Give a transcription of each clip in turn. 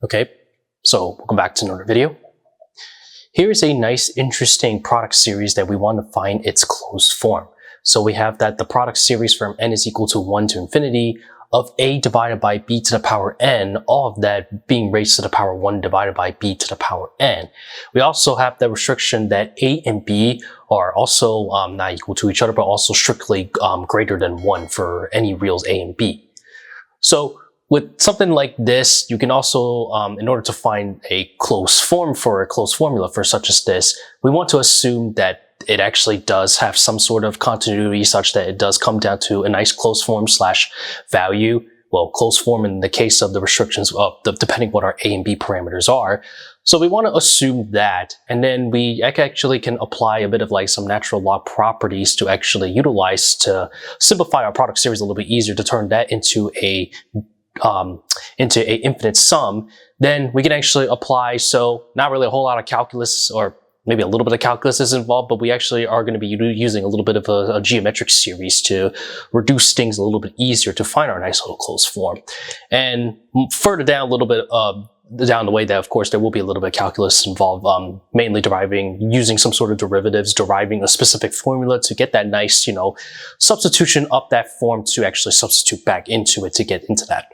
Okay, so welcome back to another video. Here is a nice, interesting product series that we want to find its closed form. So we have that the product series from n is equal to 1 to infinity of a divided by b to the power n, all of that being raised to the power 1 divided by b to the power n. We also have the restriction that a and b are also not equal to each other, but also strictly greater than 1 for any reals a and b. So with something like this, you can also, in order to find a closed form for a closed formula for such as this, we want to assume that it actually does have some sort of continuity such that it does come down to a nice closed form slash value. Well, closed form in the case of the restrictions of depending what our a and b parameters are. So we want to assume that, and then we actually can apply a bit of like some natural log properties to actually utilize to simplify our product series a little bit easier to turn that into a infinite sum. Then we can actually apply, so not really a whole lot of calculus, or maybe a little bit of calculus is involved, but we actually are going to be using a little bit of a geometric series to reduce things a little bit easier to find our nice little closed form. And further down a little bit down the way, that of course there will be a little bit of calculus involved, mainly using some sort of derivatives, deriving a specific formula to get that nice, substitution of that form to actually substitute back into it to get into that,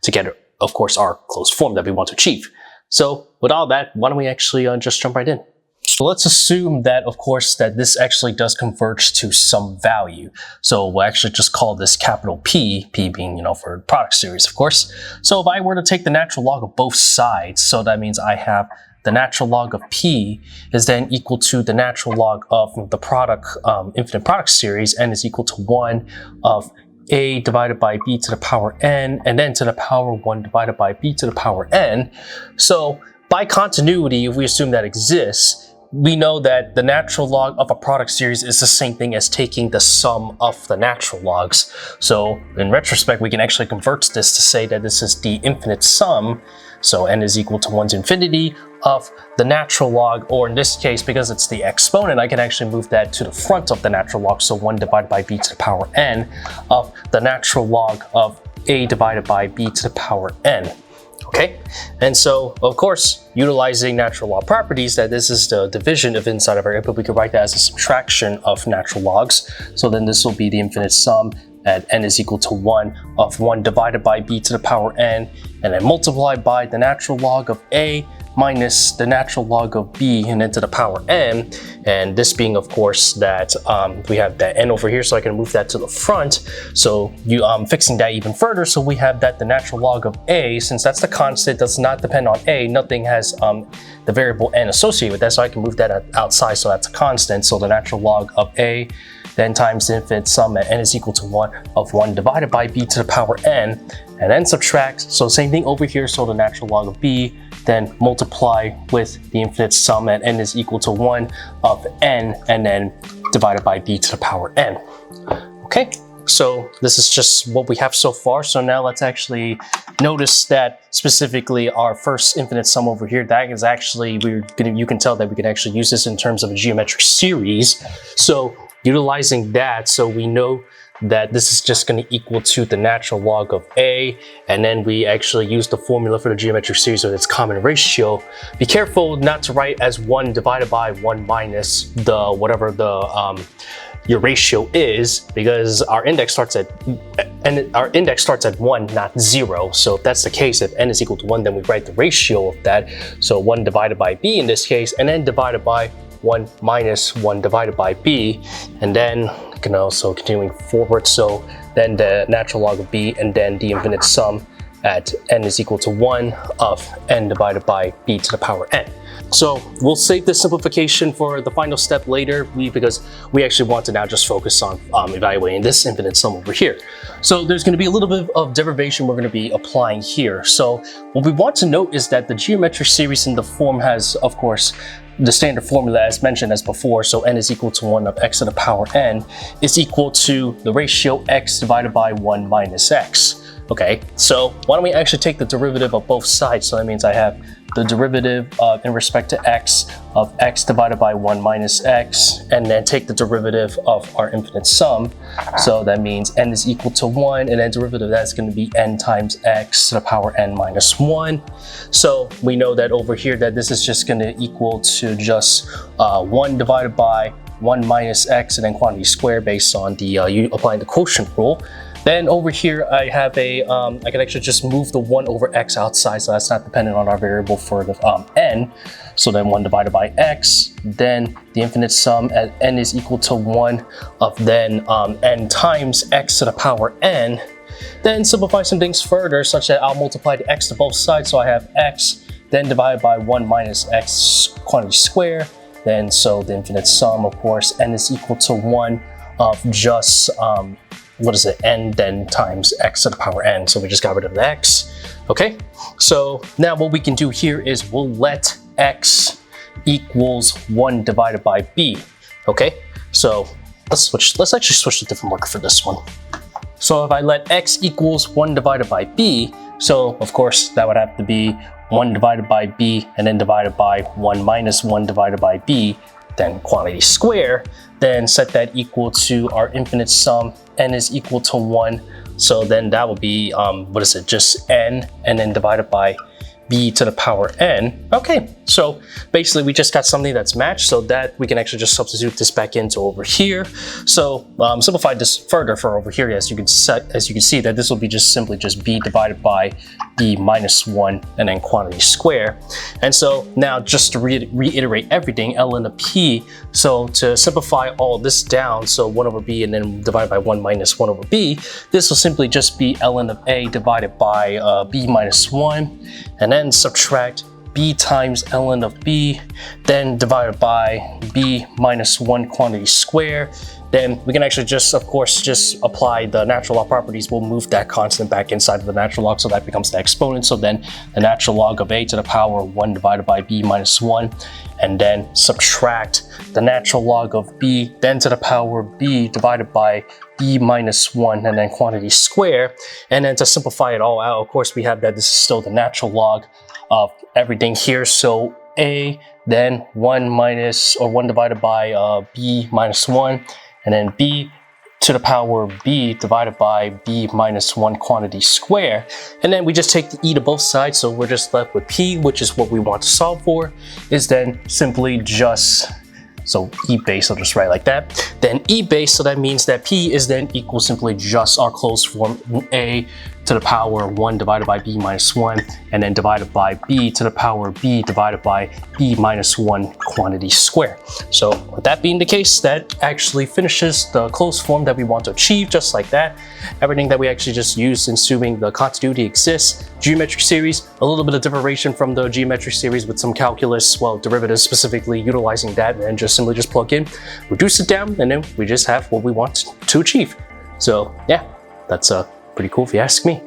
to get, of course, our closed form that we want to achieve. So with all that, why don't we actually just jump right in? So let's assume that, of course, that this actually does converge to some value. So we'll actually just call this capital P, P being, for product series, of course. So if I were to take the natural log of both sides, so that means I have the natural log of P is then equal to the natural log of the product, infinite product series, n is equal to 1 of a divided by b to the power n, and then to the power 1 divided by b to the power n. So by continuity, if we assume that exists, we know that the natural log of a product series is the same thing as taking the sum of the natural logs. So in retrospect, we can actually convert this to say that this is the infinite sum. So n is equal to 1 to infinity of the natural log, or in this case, because it's the exponent, I can actually move that to the front of the natural log. So 1 divided by b to the power n of the natural log of a divided by b to the power n. Okay, and so of course, utilizing natural log properties, that this is the division of inside of our input, we could write that as a subtraction of natural logs. So then this will be the infinite sum at n is equal to 1 of 1 divided by b to the power n, and then multiplied by the natural log of a minus the natural log of b, and then to the power n. And this being, of course, that we have that n over here, so I can move that to the front. So fixing that even further, so we have that the natural log of a, since that's the constant, does not depend on a, nothing has the variable n associated with that, so I can move that outside, so that's a constant. So the natural log of a then times the infinite sum at n is equal to 1 of 1 divided by b to the power n, and then subtract. So same thing over here, so the natural log of b, then multiply with the infinite sum at n is equal to 1 of n, and then divided by b to the power n. Okay, so this is just what we have so far. So now let's actually notice that specifically our first infinite sum over here, that is actually, you can tell that we can actually use this in terms of a geometric series. So utilizing that, so we know that this is just going to equal to the natural log of a, and then we actually use the formula for the geometric series with its common ratio. Be careful not to write as 1 divided by 1 minus the whatever the your ratio is, because our index starts at 1, not 0. So if that's the case, if n is equal to 1, then we write the ratio of that. So 1 divided by b in this case, and then divided by 1 minus 1 divided by b, and then you can also continuing forward, so then the natural log of b, and then the infinite sum at n is equal to 1 of n divided by b to the power n. So we'll save this simplification for the final step later, because we actually want to now just focus on evaluating this infinite sum over here. So there's going to be a little bit of derivation we're going to be applying here. So what we want to note is that the geometric series in the form has, of course, the standard formula as mentioned as before. So n is equal to 1 of x to the power n is equal to the ratio x divided by 1 minus x. Okay, so why don't we actually take the derivative of both sides? So that means I have the derivative in respect to x of x divided by 1 minus x, and then take the derivative of our infinite sum. So that means n is equal to 1, and then derivative of that's going to be n times x to the power n minus 1. So we know that over here that this is just going to equal to just 1 divided by 1 minus x and then quantity squared based on the applying the quotient rule. Then over here, I have a, I can actually just move the 1 over x outside, so that's not dependent on our variable for the n. So then 1 divided by x, then the infinite sum at n is equal to 1 of then n times x to the power n. Then simplify some things further, such that I'll multiply the x to both sides, so I have x, then divided by 1 minus x quantity square. Then so the infinite sum, of course, n is equal to 1 of just, what is it, n then times x to the power n. So we just got rid of the x. Okay, so now what we can do here is we'll let x equals 1 divided by b. Okay, so let's actually switch to a different marker for this one. So if I let x equals 1 divided by b, so of course that would have to be 1 divided by b and then divided by 1 minus 1 divided by b, then quantity square, then set that equal to our infinite sum, n is equal to 1. So then that will be, what is it, just n, and then divided by b to the power n. Okay, so basically we just got something that's matched, so that we can actually just substitute this back into over here. So simplify this further for over here, as you can see that this will be just simply just b divided by b minus 1 and then quantity square. And so now just to reiterate everything, ln of p, so to simplify all this down, so 1 over b and then divided by 1 minus 1 over b, this will simply just be ln of a divided by b minus 1, and then subtract b times ln of b, then divided by b minus 1 quantity square. Then we can actually just, of course, just apply the natural log properties. We'll move that constant back inside of the natural log, so that becomes the exponent. So then the natural log of a to the power 1 divided by b minus 1, and then subtract the natural log of b, then to the power b divided by b minus 1, and then quantity square. And then to simplify it all out, of course, we have that this is still the natural log of everything here. So a, then 1 minus, or 1 divided by b minus 1, and then b to the power b divided by b minus 1 quantity square. And then we just take the e to both sides, so we're just left with p, which is what we want to solve for, is then simply just, so e base, I'll just write like that. Then e base, so that means that p is then equal simply just our closed form a to the power 1 divided by b minus 1, and then divided by b to the power b divided by b minus 1 quantity square. So with that being the case, that actually finishes the closed form that we want to achieve, just like that. Everything that we actually just used in assuming the continuity exists. Geometric series, a little bit of derivation from the geometric series with some calculus, well, derivatives specifically, utilizing that, and then just simply just plug in, reduce it down, and then we just have what we want to achieve. So yeah, that's pretty cool if you ask me.